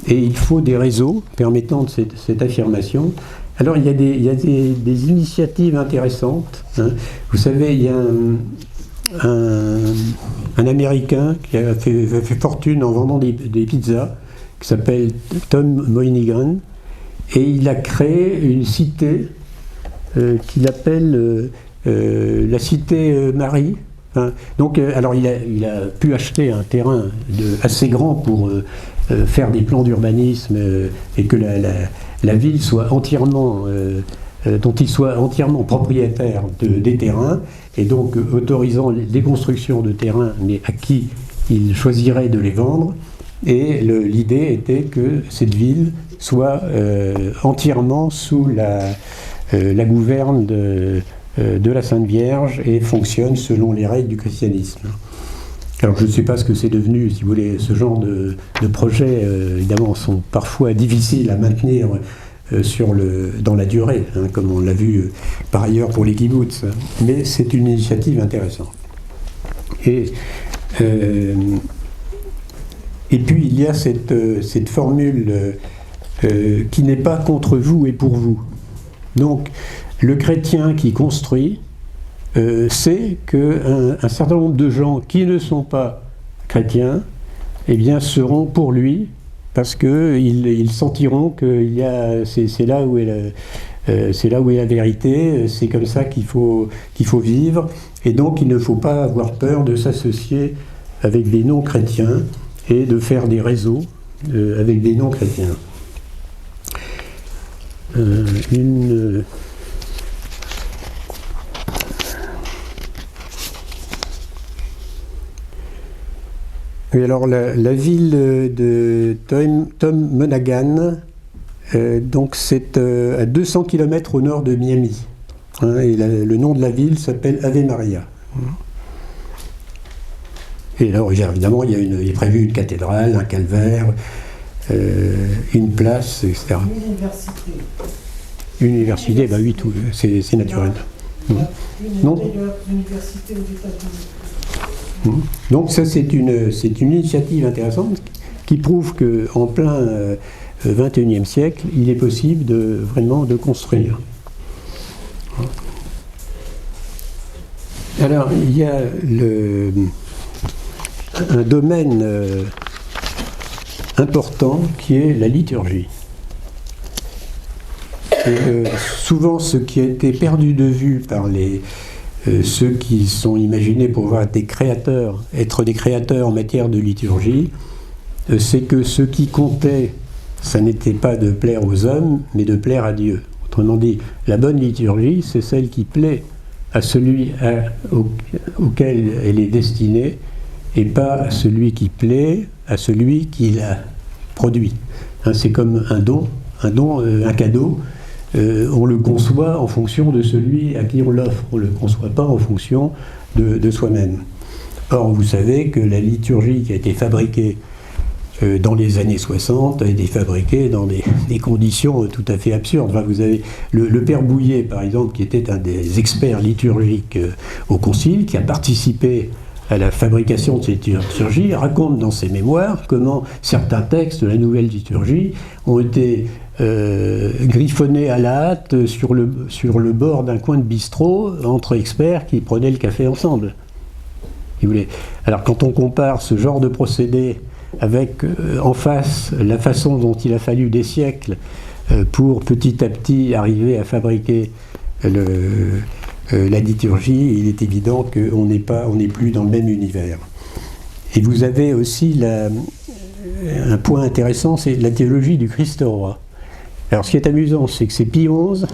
Et il faut des réseaux permettant de cette affirmation. Alors il y a des initiatives intéressantes. Hein. Vous savez, il y a un Américain qui a fait fortune en vendant des pizzas, qui s'appelle Tom Moynihan, et il a créé une cité qu'il appelle la cité Marie. Hein. Donc, alors il a pu acheter un terrain assez grand pour faire des plans d'urbanisme et que la ville soit entièrement, dont il soit entièrement propriétaire des terrains, et donc autorisant les constructions de terrains, mais à qui il choisirait de les vendre. Et l'idée était que cette ville soit entièrement sous la gouverne de la Sainte Vierge et fonctionne selon les règles du christianisme. Alors je ne sais pas ce que c'est devenu, si vous voulez, ce genre de projets, évidemment, sont parfois difficiles à maintenir dans la durée, hein, comme on l'a vu par ailleurs pour les kibbutz, mais c'est une initiative intéressante. Et puis il y a cette formule qui n'est pas contre vous et pour vous. Donc le chrétien qui construit sait qu'un certain nombre de gens qui ne sont pas chrétiens, eh bien, seront pour lui, parce qu'ils sentiront que c'est là où est la vérité, c'est comme ça qu'il faut vivre, et donc il ne faut pas avoir peur de s'associer avec des non-chrétiens et de faire des réseaux avec des non-chrétiens. Et alors la ville de Tom Monaghan, donc c'est à 200 km au nord de Miami. Hein, et le nom de la ville s'appelle Ave Maria. Et alors évidemment il est prévu une cathédrale, un calvaire, une place, etc. Une université, bah oui, tout, c'est naturel. Une université aux États-Unis. Donc ça c'est une initiative intéressante qui prouve qu'en plein XXIe siècle, il est possible vraiment de construire. Alors il y a un domaine important qui est la liturgie. Et, souvent ce qui a été perdu de vue par ceux qui sont imaginés pour être des créateurs en matière de liturgie, c'est que ce qui comptait, ça n'était pas de plaire aux hommes, mais de plaire à Dieu. Autrement dit, la bonne liturgie, c'est celle qui plaît à celui auquel elle est destinée, et pas à celui qui plaît à celui qui l'a produit. Hein, c'est comme un cadeau. On le conçoit en fonction de celui à qui on l'offre, on ne le conçoit pas en fonction de soi-même. Or, vous savez que la liturgie qui a été fabriquée dans les années 60 a été fabriquée dans des conditions tout à fait absurdes. Enfin, vous avez le père Bouillet, par exemple, qui était un des experts liturgiques au Concile, qui a participé à la fabrication de cette liturgie, raconte dans ses mémoires comment certains textes de la nouvelle liturgie ont été griffonnés à la hâte sur le bord d'un coin de bistrot entre experts qui prenaient le café ensemble. Alors quand on compare ce genre de procédé avec en face la façon dont il a fallu des siècles pour petit à petit arriver à fabriquer la liturgie, il est évident qu'on n'est plus dans le même univers. Et vous avez aussi un point intéressant, c'est la théologie du Christ roi. Alors ce qui est amusant, c'est que c'est Pie XI,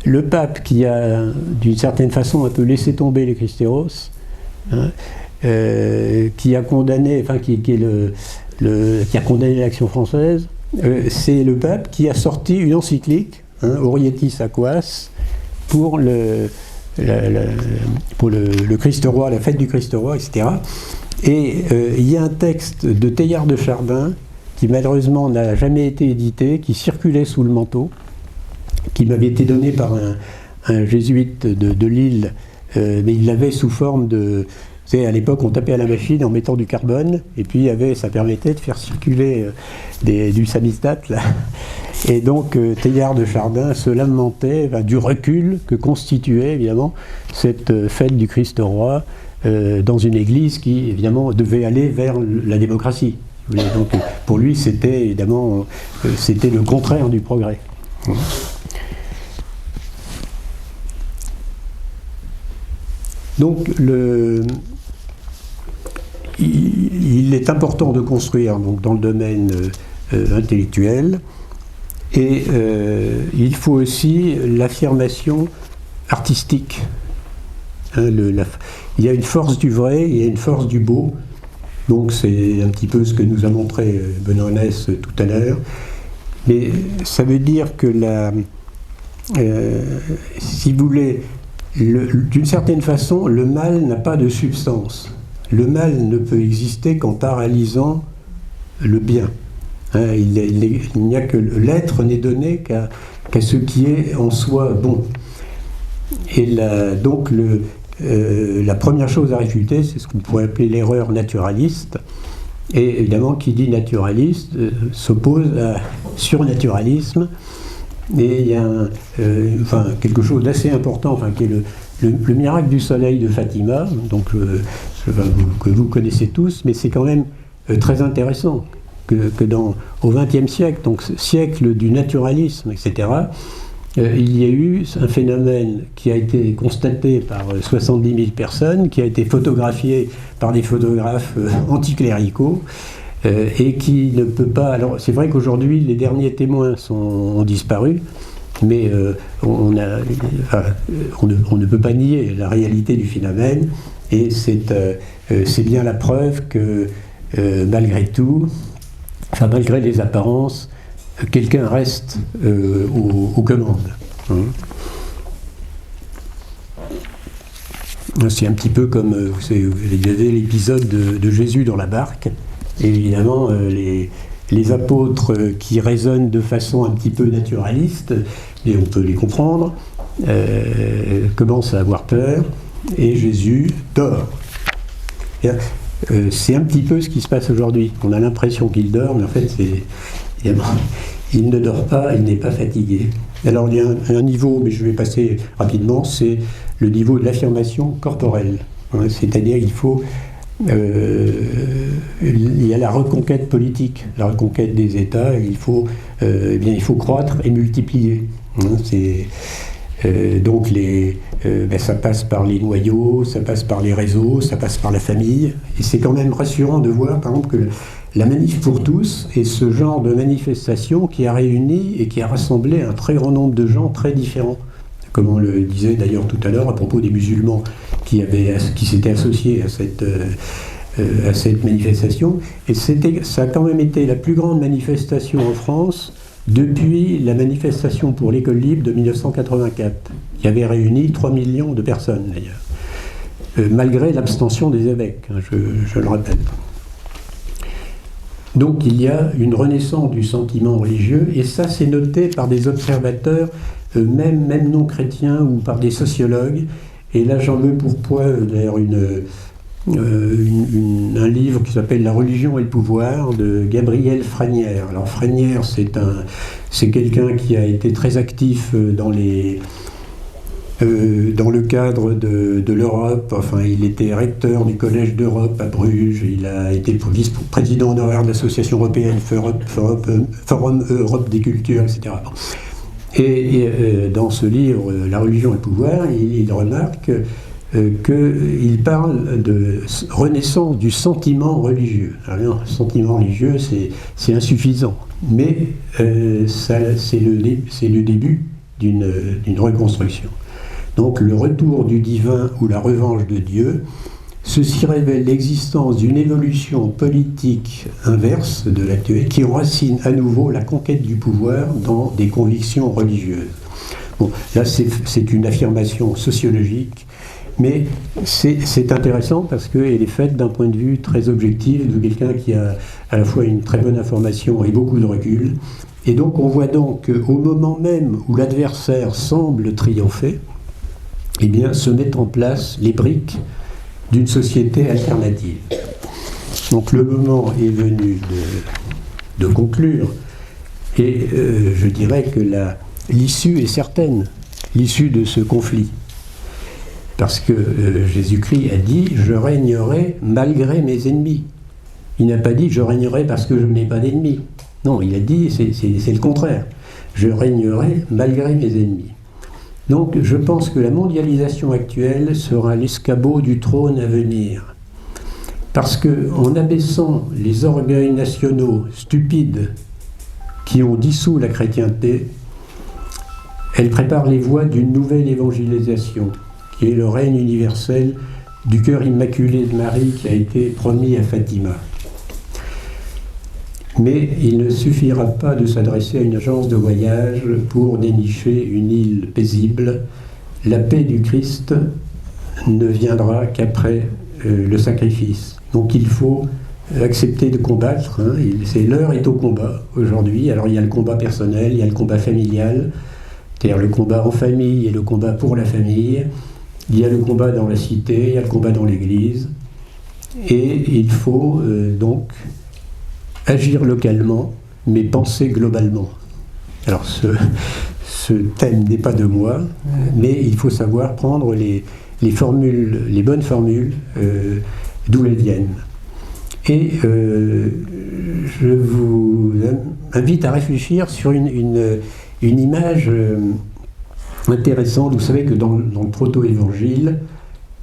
le pape qui a d'une certaine façon un peu laissé tomber les Christéros, hein, qui a condamné, enfin qui a condamné l'action française, c'est le pape qui a sorti une encyclique, hein, Orietis Aquas, pour le Christ roi, la fête du Christ roi, etc. Et il y a un texte de Teilhard de Chardin qui malheureusement n'a jamais été édité, qui circulait sous le manteau, qui m'avait été donné par un jésuite de Lille, mais il l'avait sous forme de... Vous savez, à l'époque, on tapait à la machine en mettant du carbone, et puis ça permettait de faire circuler du samizdat, là. Et donc, Teilhard de Chardin se lamentait du recul que constituait, évidemment, cette fête du Christ roi dans une église qui, évidemment, devait aller vers la démocratie. Donc, pour lui, c'était, évidemment, c'était le contraire du progrès. Donc, il est important de construire donc, dans le domaine intellectuel, et il faut aussi l'affirmation artistique. Hein, il y a une force du vrai, il y a une force du beau, donc c'est un petit peu ce que nous a montré Benoît Ness tout à l'heure, mais ça veut dire que si vous voulez, d'une certaine façon, le mal n'a pas de substance. Le mal ne peut exister qu'en paralysant le bien. Hein, il n'y a que l'être n'est donné qu'à ce qui est en soi bon. Et donc la première chose à réfuter, c'est ce qu'on pourrait appeler l'erreur naturaliste. Et évidemment, qui dit naturaliste s'oppose à surnaturalisme. Et il y a quelque chose d'assez important, qui est le miracle du soleil de Fatima, donc, que vous connaissez tous, mais c'est quand même très intéressant que au XXe siècle, donc siècle du naturalisme, etc., il y a eu un phénomène qui a été constaté par 70 000 personnes, qui a été photographié par des photographes anticléricaux, et qui ne peut pas... Alors c'est vrai qu'aujourd'hui les derniers témoins ont disparu, mais on ne peut pas nier la réalité du phénomène, et c'est bien la preuve que malgré tout, malgré les apparences, quelqu'un reste aux commandes. C'est un petit peu comme, vous savez, il y avait l'épisode de Jésus dans la barque, et évidemment les apôtres qui raisonnent de façon un petit peu naturaliste, et on peut les comprendre, commencent à avoir peur, et Jésus dort. C'est un petit peu ce qui se passe aujourd'hui. On a l'impression qu'il dort, mais en fait, il ne dort pas, il n'est pas fatigué. Alors, il y a un niveau, mais je vais passer rapidement, c'est le niveau de l'affirmation corporelle. C'est-à-dire qu'il faut... il y a la reconquête politique, la reconquête des États, et il faut croître et multiplier. Donc ça passe par les noyaux, ça passe par les réseaux, ça passe par la famille, et c'est quand même rassurant de voir par exemple que la Manif pour tous est ce genre de manifestation qui a réuni et qui a rassemblé un très grand nombre de gens très différents, comme on le disait d'ailleurs tout à l'heure à propos des musulmans qui s'étaient associés à cette manifestation, et ça a quand même été la plus grande manifestation en France depuis la manifestation pour l'école libre de 1984, qui avait réuni 3 millions de personnes d'ailleurs, malgré l'abstention des évêques, je le répète. Donc il y a une renaissance du sentiment religieux, et ça c'est noté par des observateurs, même non chrétiens, ou par des sociologues, et là j'en veux pour preuve d'ailleurs un livre qui s'appelle « La religion et le pouvoir » de Gabriel Franière. Alors Franière, c'est quelqu'un qui a été très actif dans le cadre de l'Europe. Enfin, il était recteur du Collège d'Europe à Bruges, il a été vice-président honoraire de l'Association européenne Forum Europe des cultures, etc. Dans ce livre, La religion et le pouvoir, il remarque qu'il parle de renaissance du sentiment religieux. Alors, le sentiment religieux, c'est insuffisant, mais c'est le début d'une reconstruction. Donc le retour du divin ou la revanche de Dieu, ceci révèle l'existence d'une évolution politique inverse de l'actuelle qui enracine à nouveau la conquête du pouvoir dans des convictions religieuses. Bon, là c'est une affirmation sociologique, mais c'est intéressant parce qu'elle est faite d'un point de vue très objectif, de quelqu'un qui a à la fois une très bonne information et beaucoup de recul. Et donc on voit donc qu'au moment même où l'adversaire semble triompher, eh bien, se mettent en place les briques d'une société alternative. Donc le moment est venu de conclure, et je dirais que l'issue est certaine, l'issue de ce conflit. Parce que Jésus-Christ a dit « Je régnerai malgré mes ennemis ». Il n'a pas dit « Je régnerai parce que je n'ai pas d'ennemis ». Non, il a dit c'est le contraire. « Je régnerai malgré mes ennemis ». Donc je pense que la mondialisation actuelle sera l'escabeau du trône à venir. Parce qu'en abaissant les orgueils nationaux stupides qui ont dissous la chrétienté, elle prépare les voies d'une nouvelle évangélisation, qui est le règne universel du cœur immaculé de Marie qui a été promis à Fatima. Mais il ne suffira pas de s'adresser à une agence de voyage pour dénicher une île paisible. La paix du Christ ne viendra qu'après le sacrifice. Donc il faut accepter de combattre. L'heure est au combat aujourd'hui. Alors il y a le combat personnel, il y a le combat familial, c'est-à-dire le combat en famille et le combat pour la famille. Il y a le combat dans la cité, il y a le combat dans l'église. Et il faut donc agir localement, mais penser globalement. Alors ce thème n'est pas de moi, mais il faut savoir prendre les formules, les bonnes formules, d'où elles viennent. Et je vous invite à réfléchir sur une image intéressante. Vous savez que dans le proto-évangile,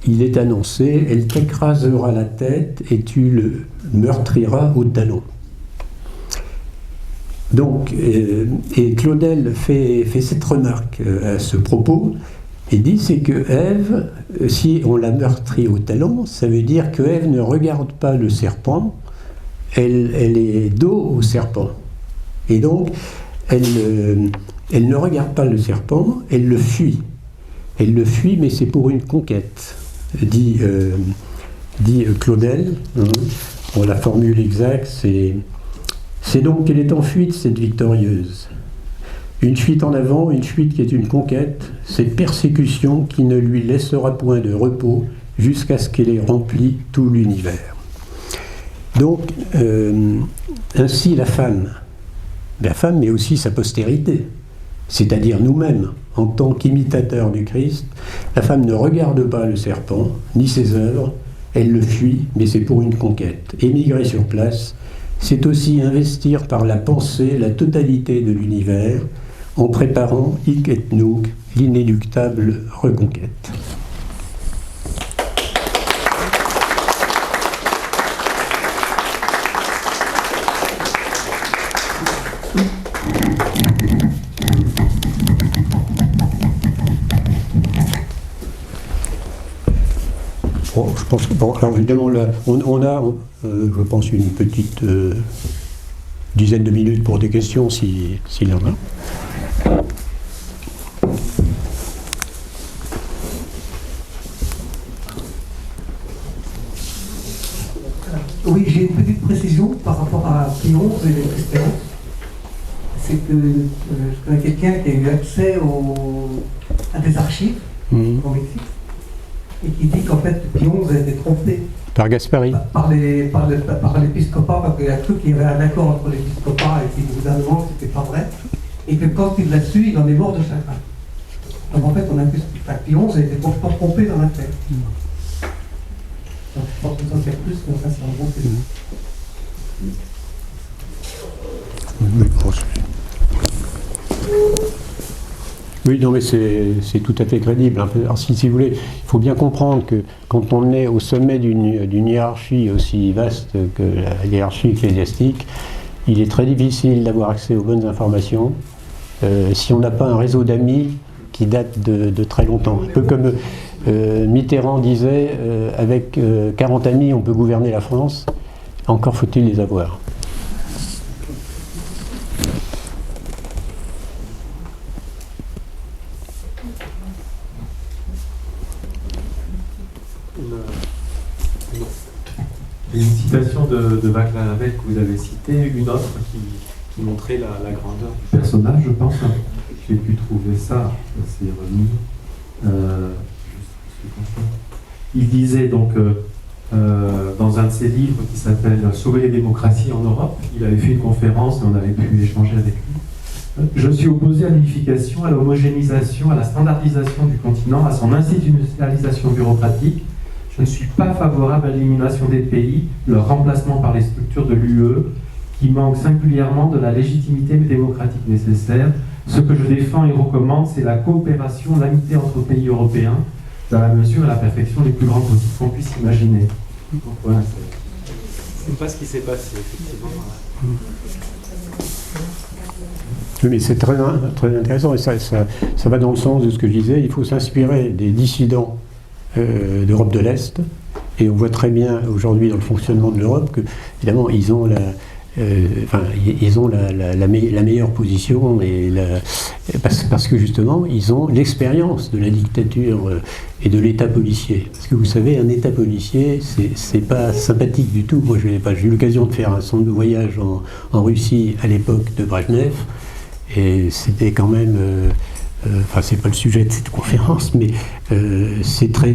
il est annoncé « Elle t'écrasera la tête et tu le meurtriras au talon ». Donc, et Claudel fait cette remarque à ce propos, et dit c'est que Ève, si on la meurtrit au talon, ça veut dire que Ève ne regarde pas le serpent, elle est dos au serpent. Et donc, elle ne regarde pas le serpent, elle le fuit. Elle le fuit, mais c'est pour une conquête, dit Claudel. Bon, la formule exacte, c'est donc qu'elle est en fuite, cette victorieuse. Une fuite en avant, une fuite qui est une conquête, cette persécution qui ne lui laissera point de repos jusqu'à ce qu'elle ait rempli tout l'univers. Donc, ainsi la femme, mais aussi sa postérité, c'est-à-dire nous-mêmes, en tant qu'imitateurs du Christ, la femme ne regarde pas le serpent, ni ses œuvres, elle le fuit, mais c'est pour une conquête. Émigrer sur place, c'est aussi investir par la pensée la totalité de l'univers, en préparant hic et nunc l'inéluctable reconquête. Bon, je pense que, alors évidemment, là, on a, je pense, une petite dizaine de minutes pour des questions, s'il y en a. Oui, j'ai une petite précision par rapport à Pion et l'espérance. C'est que je connais quelqu'un qui a eu accès à des archives au Mexique et qui dit qu'en fait Pion a été trompé Par Gaspari. par l'épiscopat, parce qu'il a cru qu'il y avait un accord entre l'épiscopat et le gouvernement, que c'était pas vrai, et que quand il l'a su, il en est mort de chagrin. Donc en fait, on a vu que Pion a été complètement trompé dans l'affaire. Donc je pense que ça fait plus, mais ça c'est un bon fait. Oui, non, mais c'est tout à fait crédible. Alors, si vous voulez, il faut bien comprendre que quand on est au sommet d'une hiérarchie aussi vaste que la hiérarchie ecclésiastique, il est très difficile d'avoir accès aux bonnes informations si on n'a pas un réseau d'amis qui date de très longtemps. Un peu comme Mitterrand disait, avec 40 amis, on peut gouverner la France, encore faut-il les avoir. Une citation de Václav Havel que vous avez citée, une autre qui montrait la grandeur du personnage, je pense. J'ai pu trouver ça, c'est remis. Il disait donc, dans un de ses livres qui s'appelle « Sauver les démocraties en Europe », il avait fait une conférence et on avait pu échanger avec lui. « Je suis opposé à l'unification, à l'homogénéisation, à la standardisation du continent, à son institutionnalisation bureaucratique. Je ne suis pas favorable à l'élimination des pays, leur remplacement par les structures de l'UE, qui manquent singulièrement de la légitimité démocratique nécessaire. Ce que je défends et recommande, c'est la coopération, l'amitié entre pays européens, dans la mesure et la perfection les plus grandes possibles qu'on puisse imaginer. » Donc voilà, c'est pas ce qui s'est passé, effectivement. Oui, mais c'est très intéressant, et ça va dans le sens de ce que je disais. Il faut s'inspirer des dissidents d'Europe de l'Est, et on voit très bien aujourd'hui dans le fonctionnement de l'Europe que, évidemment, ils ont la meilleure position, parce que justement, ils ont l'expérience de la dictature et de l'État policier. Parce que vous savez, un État policier, c'est pas sympathique du tout. Moi, j'ai eu l'occasion de faire un centre de voyage en Russie à l'époque de Brejnev, et c'était quand même... Enfin, c'est pas le sujet de cette conférence, mais c'est très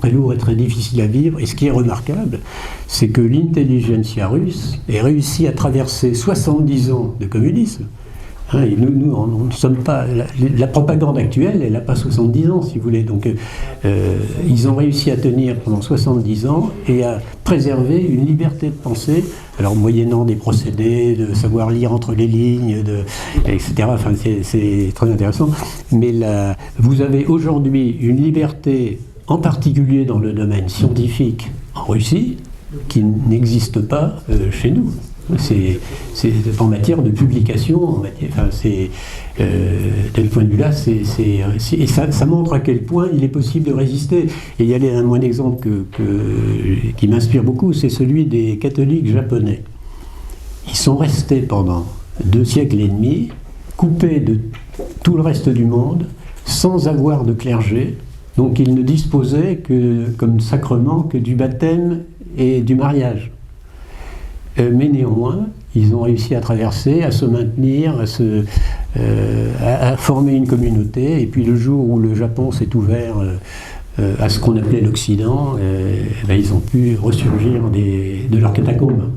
lourd et très difficile à vivre. Et ce qui est remarquable, c'est que l'intelligentsia russe ait réussi à traverser 70 ans de communisme. Hein, et nous, on ne sommes pas... La propagande actuelle, elle n'a pas 70 ans, si vous voulez. Donc, ils ont réussi à tenir pendant 70 ans et à préserver une liberté de pensée, alors moyennant des procédés, de savoir lire entre les lignes, etc. Enfin, c'est très intéressant. Mais vous avez aujourd'hui une liberté, en particulier dans le domaine scientifique en Russie, qui n'existe pas chez nous. C'est en matière de publication, de ce point de vue-là, et ça montre à quel point il est possible de résister. Et il y a un exemple qui m'inspire beaucoup, c'est celui des catholiques japonais. Ils sont restés pendant 2 siècles et demi, coupés de tout le reste du monde, sans avoir de clergé, donc ils ne disposaient comme sacrement que du baptême et du mariage. Mais néanmoins, ils ont réussi à traverser, à se maintenir, à former une communauté. Et puis le jour où le Japon s'est ouvert à ce qu'on appelait l'Occident, ils ont pu ressurgir de leurs catacombes.